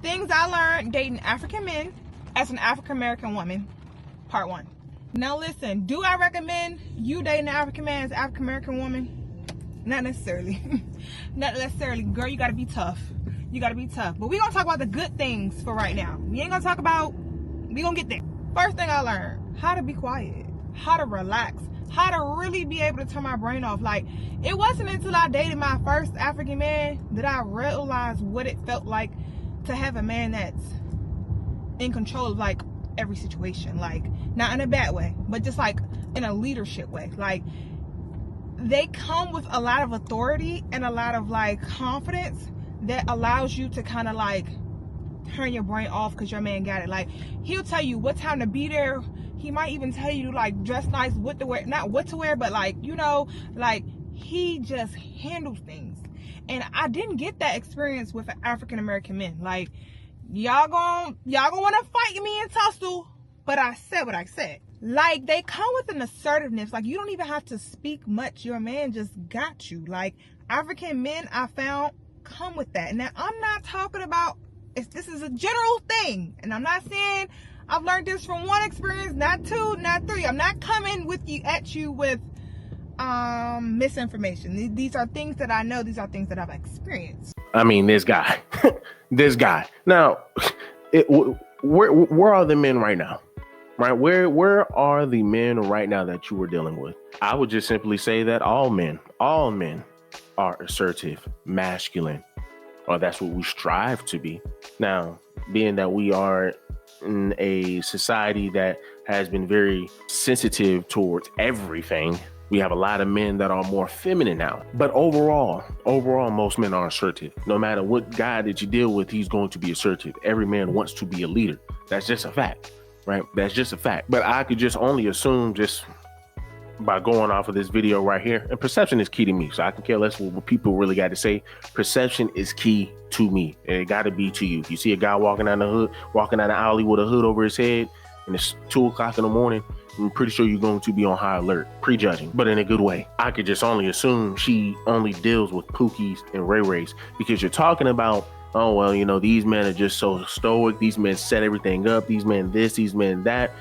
Things I learned dating African men as an African American woman, part 1. Now listen, do I recommend you dating an African man as an African American woman? Not necessarily. Not necessarily. Girl, you gotta be tough. You gotta be tough. But we're gonna talk about the good things for right now. We ain't gonna talk about, we gonna get there. First thing I learned, how to be quiet, how to relax, how to really be able to turn my brain off. Like, it wasn't until I dated my first African man that I realized what it felt like to have a man that's in control of like every situation. Like, not in a bad way, but just like in a leadership way. Like, they come with a lot of authority and a lot of like confidence that allows you to kind of like turn your brain off because your man got it. Like, he'll tell you what time to be there. He might even tell you like dress nice, what to wear, not what to wear, but like, you know, like he just handles things. And I didn't get that experience with African American men. Like, y'all gonna want to fight me and tussle, but I said what I said. Like, they come with an assertiveness. Like, you don't even have to speak much. Your man just got you. Like, African men, I found, come with that. Now, I'm not talking about, this is a general thing, and I'm not saying I've learned this from one experience, not two, not three. I'm not coming at you with misinformation. These are things that I know. These are things that I've experienced. I mean, this guy, this guy. Now, where are the men right now? Right? Where are the men right now that you were dealing with? I would just simply say that all men are assertive, masculine, or that's what we strive to be. Now, being that we are in a society that has been very sensitive towards everything, we have a lot of men that are more feminine now. But overall, most men are assertive. No matter what guy that you deal with, he's going to be assertive. Every man wants to be a leader. That's just a fact, right? That's just a fact. But I could just only assume, just by going off of this video right here, and perception is key to me. So I can care less what people really got to say. Perception is key to me. And it got to be to you. If you see a guy walking down the alley with a hood over his head, and it's 2 o'clock in the morning, I'm pretty sure you're going to be on high alert, prejudging, but in a good way. I could just only assume she only deals with Pookies and Ray Rays, because you're talking about, oh, well, you know, these men are just so stoic. These men set everything up. These men this, these men that.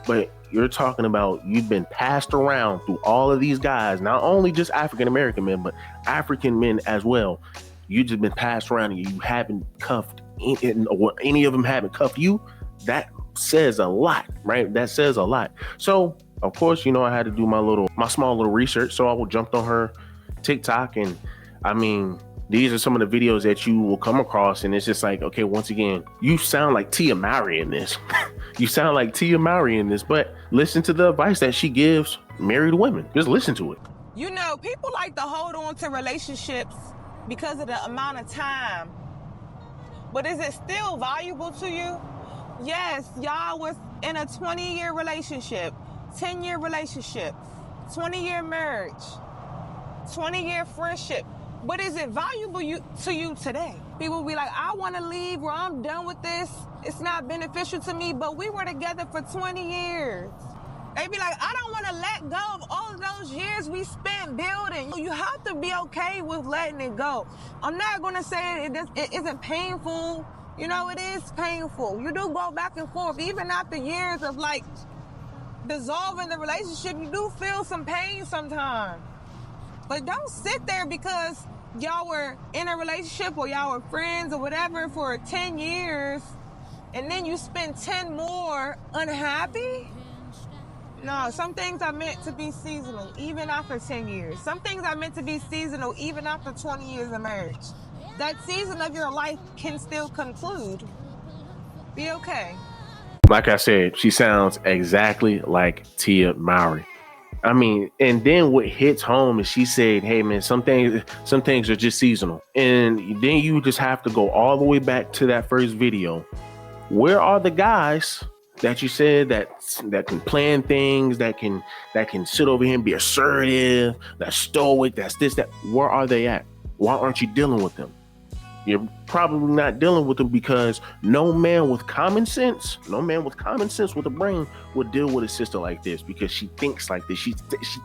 But you're talking about, you've been passed around through all of these guys, not only just African American men, but African men as well. You just been passed around and you haven't cuffed or any of them haven't cuffed you. That says a lot, right? That says a lot. So of course, you know, I had to do my small little research. So I jumped on her TikTok, and I mean, these are some of the videos that you will come across, and it's just like, okay, once again, you sound like Tia Mowry in this. You sound like Tia Mowry in this, but listen to the advice that she gives married women. Just listen to it. You know, people like to hold on to relationships because of the amount of time. But is it still valuable to you? Yes, y'all was in a 20-year relationship, 10-year relationship, 20-year marriage, 20-year friendship. But is it valuable to you today? People be like, I want to leave, or I'm done with this. It's not beneficial to me, but we were together for 20 years. They be like, I don't want to let go of all of those years we spent building. You have to be okay with letting it go. I'm not going to say it isn't painful. You know, it is painful. You do go back and forth. Even after years of like dissolving the relationship, you do feel some pain sometimes. But don't sit there because y'all were in a relationship or y'all were friends or whatever for 10 years and then you spend 10 more unhappy. No, some things are meant to be seasonal, even after 10 years. Some things are meant to be seasonal, even after 20 years of marriage. That season of your life can still conclude. Be okay. Like I said, she sounds exactly like Tia Mowry. I mean, and then what hits home is she said, hey man, some things are just seasonal. And then you just have to go all the way back to that first video. Where are the guys that you said that can plan things, that can sit over here and be assertive, that's stoic, that's this, that? Where are they at? Why aren't you dealing with them? You're probably not dealing with them because no man with common sense with a brain would deal with a sister like this, because she thinks like this. She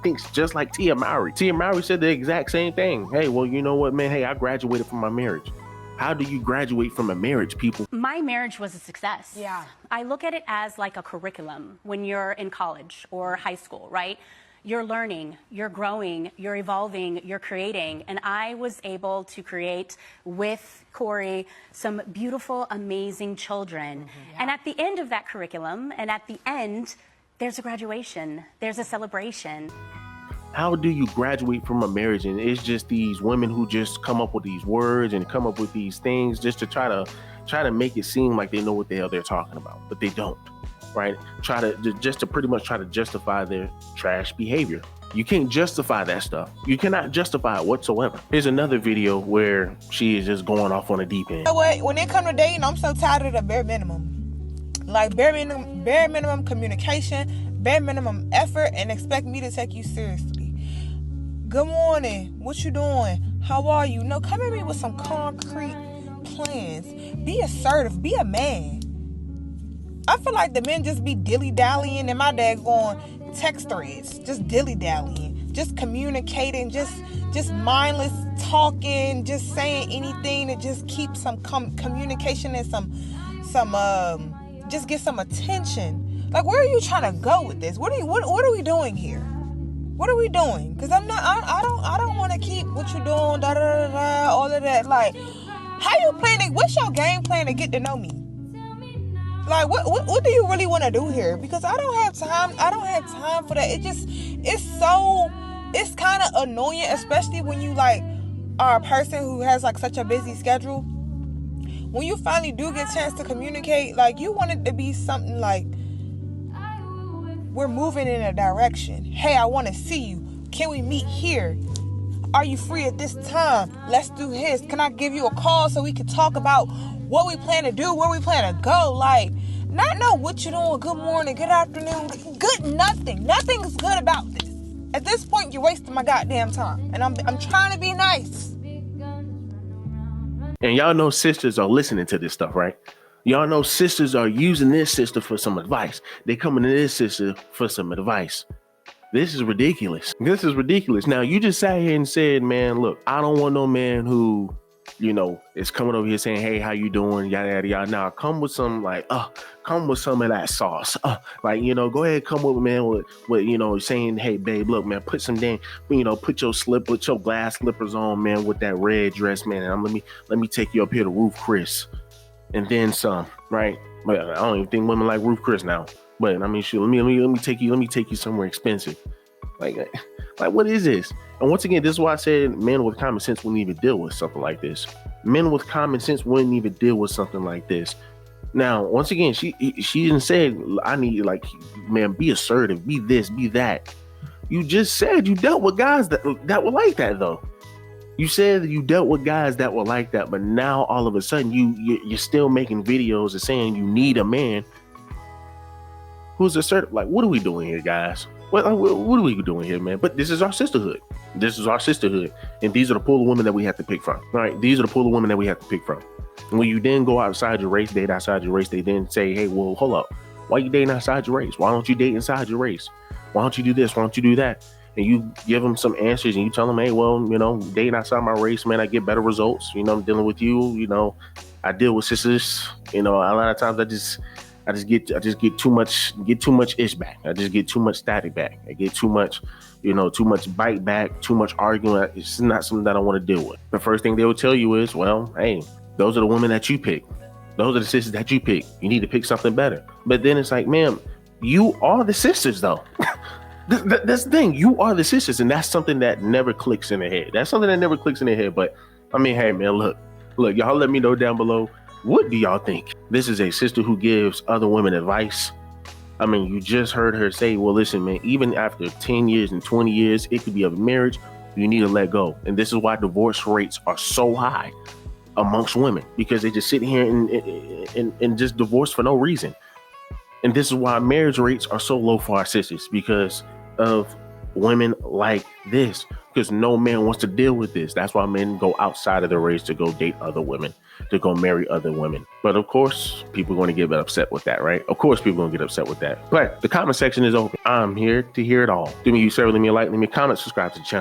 thinks just like Tia Mowry. Tia Mowry said the exact same thing. Hey, well, you know what, man? Hey, I graduated from my marriage. How do you graduate from a marriage, people? My marriage was a success. Yeah. I look at it as like a curriculum when you're in college or high school, right? You're learning, you're growing, you're evolving, you're creating. And I was able to create with Corey some beautiful, amazing children. Yeah. And at the end of that curriculum, and at the end, there's a graduation, there's a celebration. How do you graduate from a marriage? And it's just these women who just come up with these words and come up with these things just to try to make it seem like they know what the hell they're talking about, but they don't, right? Just to pretty much try to justify their trash behavior. You can't justify that stuff. You cannot justify it whatsoever. Here's another video where she is just going off on a deep end. You know what? When it comes to dating, I'm so tired of the bare minimum. Like bare minimum communication, bare minimum effort, and expect me to take you seriously. Good morning. What you doing? How are you? No, come at me with some concrete plans. Be assertive. Be a man. I feel like the men just be dilly-dallying, and my dad going text threads, just dilly-dallying, just communicating, just mindless talking, just saying anything to just keep some communication and some just get some attention. Like, where are you trying to go with this? What are we doing here? What are we doing? Because I don't want to keep what you doing, all of that. Like, how you planning? What's your game plan to get to know me? Like, what do you really want to do here? Because I don't have time. I don't have time for that. It's kind of annoying, especially when you like are a person who has like such a busy schedule. When you finally do get a chance to communicate, like, you want it to be something like, we're moving in a direction. Hey, I want to see you. Can we meet here? Are you free at this time? Let's do this. Can I give you a call so we can talk about what we plan to do, where we plan to go? Like, not know what you're doing. Good morning, good afternoon, good nothing. Nothing is good about this. At this point, you're wasting my goddamn time. And I'm trying to be nice. And y'all know sisters are listening to this stuff, right? Y'all know sisters are using this sister for some advice. They coming to this sister for some advice. This is ridiculous. This is ridiculous. Now, you just sat here and said, man, look, I don't want no man who, you know, is coming over here saying, hey, how you doing? Yada, yada, yada. Now, come with some come with some of that sauce. Like, you know, go ahead, come with, man, with, you know, saying, hey, babe, look, man, put your glass slippers on, man, with that red dress, man. And let me take you up here to Roof Chris. And then some, right? But I don't even think women like Ruth Chris now. But I mean, shoot, let me take you somewhere expensive. Like what is this? And once again, this is why I said men with common sense wouldn't even deal with something like this. Men with common sense wouldn't even deal with something like this. Now, once again, she didn't say, I need, like, man, be assertive, be this, be that. You just said you dealt with guys that were like that, though. You said that you dealt with guys that were like that, but now all of a sudden you're still making videos and saying you need a man who's assertive. Like, what are we doing here, guys? What are we doing here, man? But this is our sisterhood. This is our sisterhood. And these are the pool of women that we have to pick from. All right, these are the pool of women that we have to pick from. And when you then go outside your race, date outside your race, they then say, hey, well, hold up. Why are you dating outside your race? Why don't you date inside your race? Why don't you do this? Why don't you do that? And you give them some answers and you tell them, hey, well, you know, dating outside my race, man, I get better results. You know, I'm dealing with you. You know, I deal with sisters. You know, a lot of times I just get too much ish back. I just get too much static back. I get too much bite back, too much arguing. It's not something that I want to deal with. The first thing they will tell you is, well, hey, those are the women that you pick. Those are the sisters that you pick. You need to pick something better. But then it's like, ma'am, you are the sisters, though. That's the thing. You are the sisters, and that's something that never clicks in the head. But I mean, hey, man, look, y'all let me know down below. What do y'all think? This is a sister who gives other women advice. I mean, you just heard her say, well, listen, man, even after 10 years and 20 years, it could be a marriage. You need to let go. And this is why divorce rates are so high amongst women, because they just sit here and just divorce for no reason. And this is why marriage rates are so low for our sisters, because of women like this, because no man wants to deal with this. That's why men go outside of the race to go date other women, to go marry other women. But of course, people are going to get upset with that, right? Of course, people are going to get upset with that. But the comment section is open. I'm here to hear it all. Do me a service, leave me a like, leave me a comment, subscribe to the channel.